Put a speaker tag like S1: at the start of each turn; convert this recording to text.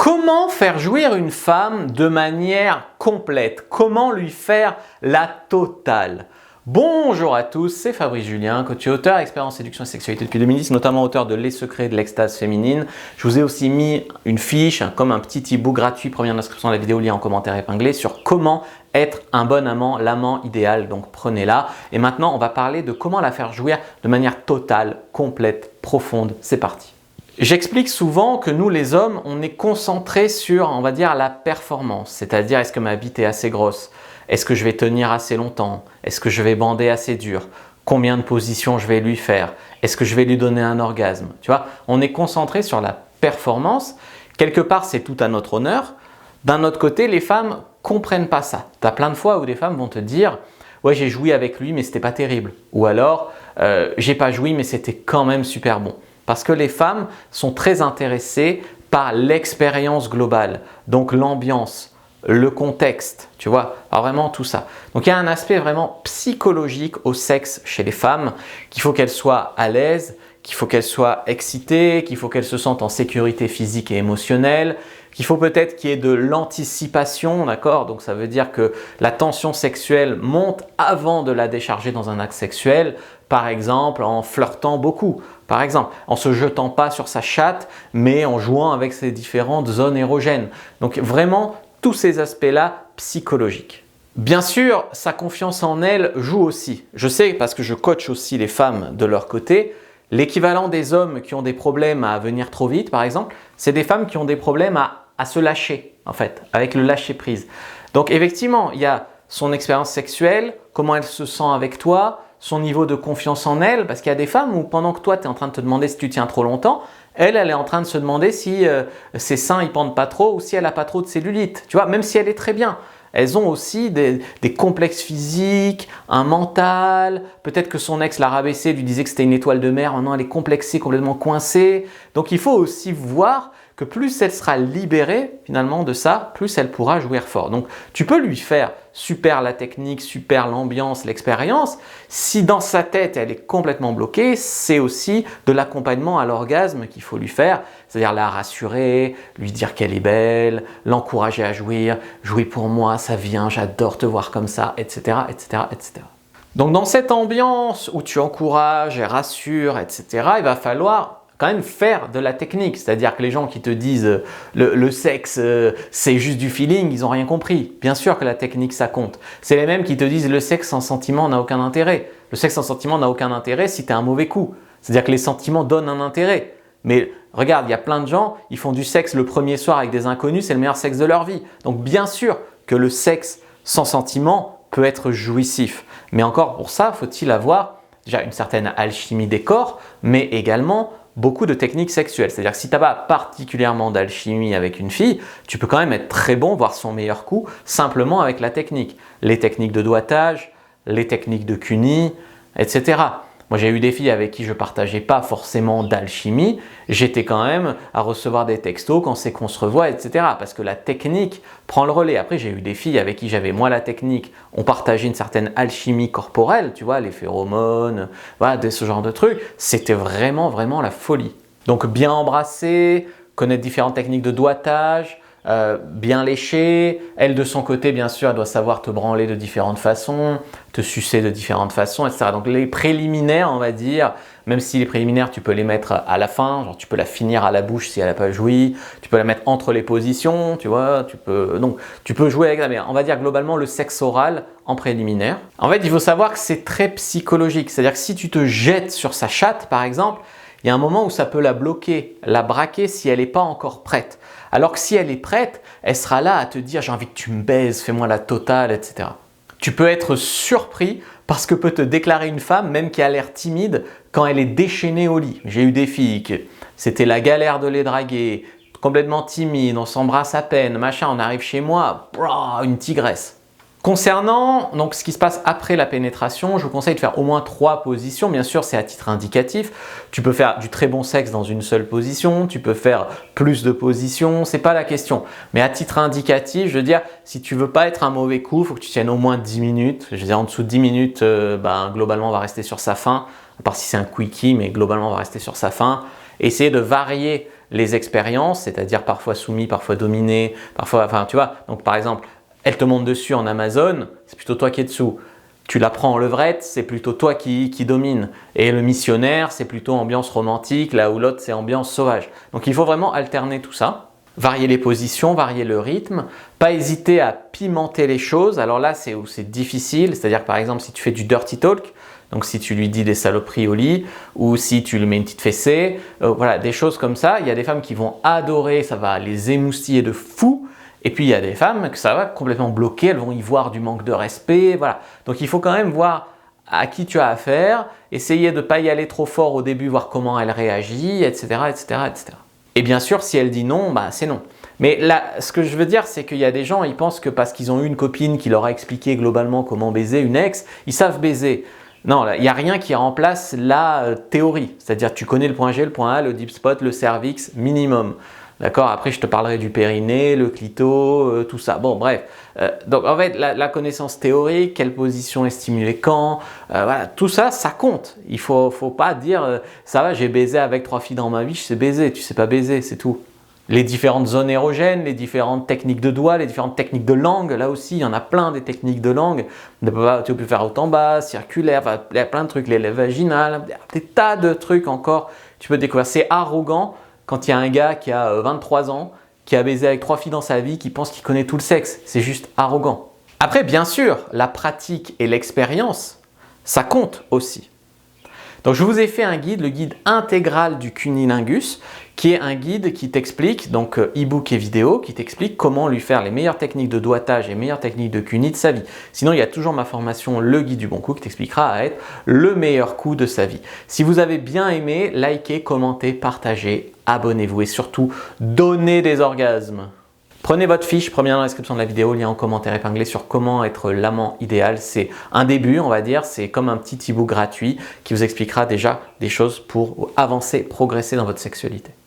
S1: Comment faire jouir une femme de manière complète? Comment lui faire la totale? Bonjour à tous, c'est Fabrice Julien, coach et auteur, expert en séduction et sexualité depuis 2010, notamment auteur de Les secrets de l'extase féminine. Je vous ai aussi mis une fiche, comme un petit e-book gratuit, première inscription à la vidéo, lien en commentaire épinglé, sur comment être un bon amant, l'amant idéal, donc prenez-la. Et maintenant, on va parler de comment la faire jouir de manière totale, complète, profonde. C'est parti. J'explique souvent que nous les hommes, on est concentrés sur, on va dire, la performance. C'est-à-dire, est-ce que ma bite est assez grosse? Est-ce que je vais tenir assez longtemps? Est-ce que je vais bander assez dur? Combien de positions je vais lui faire? Est-ce que je vais lui donner un orgasme? Tu vois, on est concentré sur la performance. Quelque part, c'est tout à notre honneur. D'un autre côté, les femmes comprennent pas ça. Tu as plein de fois où des femmes vont te dire « Ouais, j'ai joui avec lui, mais c'était pas terrible. » Ou alors « J'ai pas joui, mais c'était quand même super bon. » Parce que les femmes sont très intéressées par l'expérience globale, donc l'ambiance, le contexte, tu vois, alors vraiment tout ça. Donc il y a un aspect vraiment psychologique au sexe chez les femmes, qu'il faut qu'elles soient à l'aise, qu'il faut qu'elles soient excitées, qu'il faut qu'elles se sentent en sécurité physique et émotionnelle, qu'il faut peut-être qu'il y ait de l'anticipation, d'accord? Donc ça veut dire que la tension sexuelle monte avant de la décharger dans un acte sexuel, par exemple en flirtant beaucoup, par exemple en se jetant pas sur sa chatte, mais en jouant avec ses différentes zones érogènes. Donc vraiment tous ces aspects-là psychologiques. Bien sûr, sa confiance en elle joue aussi. Je sais parce que je coach aussi les femmes de leur côté. L'équivalent des hommes qui ont des problèmes à venir trop vite, par exemple, c'est des femmes qui ont des problèmes à se lâcher, en fait, avec le lâcher-prise. Donc effectivement, il y a son expérience sexuelle, comment elle se sent avec toi, son niveau de confiance en elle, parce qu'il y a des femmes où pendant que toi, tu es en train de te demander si tu tiens trop longtemps, elle est en train de se demander si ses seins ils pendent pas trop ou si elle n'a pas trop de cellulite. Tu vois, même si elle est très bien. Elles ont aussi des complexes physiques, un mental, peut-être que son ex l'a rabaissée, lui disait que c'était une étoile de mer, maintenant elle est complexée, complètement coincée. Donc il faut aussi voir que plus elle sera libérée finalement de ça, plus elle pourra jouir fort. Donc tu peux lui faire super la technique, super l'ambiance, l'expérience. Si dans sa tête elle est complètement bloquée, c'est aussi de l'accompagnement à l'orgasme qu'il faut lui faire, c'est-à-dire la rassurer, lui dire qu'elle est belle, l'encourager à jouir, jouis pour moi, ça vient, j'adore te voir comme ça, etc., etc., etc. Donc dans cette ambiance où tu encourages et rassures, etc., il va falloir quand même faire de la technique, c'est-à-dire que les gens qui te disent le sexe c'est juste du feeling, ils n'ont rien compris. Bien sûr que la technique ça compte. C'est les mêmes qui te disent le sexe sans sentiment n'a aucun intérêt. Le sexe sans sentiment n'a aucun intérêt si tu as un mauvais coup. C'est-à-dire que les sentiments donnent un intérêt. Mais regarde, il y a plein de gens, ils font du sexe le premier soir avec des inconnus, c'est le meilleur sexe de leur vie. Donc bien sûr que le sexe sans sentiment peut être jouissif. Mais encore pour ça, faut-il avoir déjà une certaine alchimie des corps, mais également beaucoup de techniques sexuelles. C'est-à-dire que si tu n'as pas particulièrement d'alchimie avec une fille, tu peux quand même être très bon, voire son meilleur coup, simplement avec la technique. Les techniques de doigtage, les techniques de cuni, etc. Moi, j'ai eu des filles avec qui je ne partageais pas forcément d'alchimie. J'étais quand même à recevoir des textos quand c'est qu'on se revoit, etc. Parce que la technique prend le relais. Après, j'ai eu des filles avec qui j'avais moi la technique. On partageait une certaine alchimie corporelle, tu vois, les phéromones, voilà, ce genre de trucs. C'était vraiment, vraiment la folie. Donc, bien embrasser, connaître différentes techniques de doigtage, bien lécher. Elle de son côté, bien sûr, elle doit savoir te branler de différentes façons, te sucer de différentes façons, etc. Donc les préliminaires, on va dire, même si les préliminaires, tu peux les mettre à la fin, genre tu peux la finir à la bouche si elle n'a pas joui, tu peux la mettre entre les positions, tu vois, donc tu peux jouer avec ça, mais on va dire globalement le sexe oral en préliminaire. En fait, il faut savoir que c'est très psychologique, c'est-à-dire que si tu te jettes sur sa chatte, par exemple, il y a un moment où ça peut la bloquer, la braquer si elle n'est pas encore prête. Alors que si elle est prête, elle sera là à te dire « j'ai envie que tu me baises, fais-moi la totale, etc. » Tu peux être surpris parce que peut te déclarer une femme, même qui a l'air timide, quand elle est déchaînée au lit. J'ai eu des filles que c'était la galère de les draguer, complètement timides, on s'embrasse à peine, machin, on arrive chez moi, une tigresse. Concernant donc, ce qui se passe après la pénétration, je vous conseille de faire au moins 3 positions. Bien sûr, c'est à titre indicatif. Tu peux faire du très bon sexe dans une seule position, tu peux faire plus de positions, c'est pas la question. Mais à titre indicatif, je veux dire, si tu veux pas être un mauvais coup, il faut que tu tiennes au moins 10 minutes. Je veux dire, en dessous de 10 minutes, globalement, on va rester sur sa faim. À part si c'est un quickie, mais globalement, on va rester sur sa faim. Essayez de varier les expériences, c'est-à-dire parfois soumis, parfois dominé, parfois, enfin tu vois, donc par exemple, elle te monte dessus en Amazon, c'est plutôt toi qui es dessous. Tu la prends en levrette, c'est plutôt toi qui domine. Et le missionnaire, c'est plutôt ambiance romantique, là où l'autre, c'est ambiance sauvage. Donc il faut vraiment alterner tout ça. Varier les positions, varier le rythme, pas hésiter à pimenter les choses. Alors là, c'est où c'est difficile, c'est-à-dire par exemple si tu fais du dirty talk, donc si tu lui dis des saloperies au lit ou si tu lui mets une petite fessée, voilà, des choses comme ça. Il y a des femmes qui vont adorer, ça va les émoustiller de fou. Et puis il y a des femmes que ça va complètement bloquer, elles vont y voir du manque de respect, voilà. Donc il faut quand même voir à qui tu as affaire, essayer de ne pas y aller trop fort au début, voir comment elle réagit, etc., etc., etc. Et bien sûr, si elle dit non, bah c'est non. Mais là, ce que je veux dire, c'est qu'il y a des gens, ils pensent que parce qu'ils ont eu une copine qui leur a expliqué globalement comment baiser, une ex, ils savent baiser. Non, il n'y a rien qui remplace la théorie. C'est-à-dire tu connais le point G, le point A, le deep spot, le cervix, minimum. D'accord? Après, je te parlerai du périnée, le clito, tout ça. Bon, bref. Donc, en fait, la connaissance théorique, quelle position est stimulée quand, voilà, tout ça, ça compte. Il faut pas dire ça va, j'ai baisé avec 3 filles dans ma vie, je sais baiser. Tu sais pas baiser, c'est tout. Les différentes zones érogènes, les différentes techniques de doigts, les différentes techniques de langue, là aussi, il y en a plein des techniques de langue. Tu peux faire haut en bas, circulaire, enfin, il y a plein de trucs, les lèvres vaginales, des tas de trucs encore. Tu peux découvrir. C'est arrogant quand il y a un gars qui a 23 ans, qui a baisé avec 3 filles dans sa vie, qui pense qu'il connaît tout le sexe. C'est juste arrogant. Après, bien sûr, la pratique et l'expérience, ça compte aussi. Donc, je vous ai fait un guide, le guide intégral du cunnilingus, qui est un guide qui t'explique, donc e-book et vidéo, qui t'explique comment lui faire les meilleures techniques de doigtage et meilleures techniques de cunni de sa vie. Sinon, il y a toujours ma formation Le Guide du Bon Coup qui t'expliquera à être le meilleur coup de sa vie. Si vous avez bien aimé, likez, commentez, partagez, abonnez-vous et surtout, donnez des orgasmes. Prenez votre fiche, première dans la description de la vidéo, lien en commentaire épinglé sur comment être l'amant idéal. C'est un début, on va dire, c'est comme un petit e-book gratuit qui vous expliquera déjà des choses pour avancer, progresser dans votre sexualité.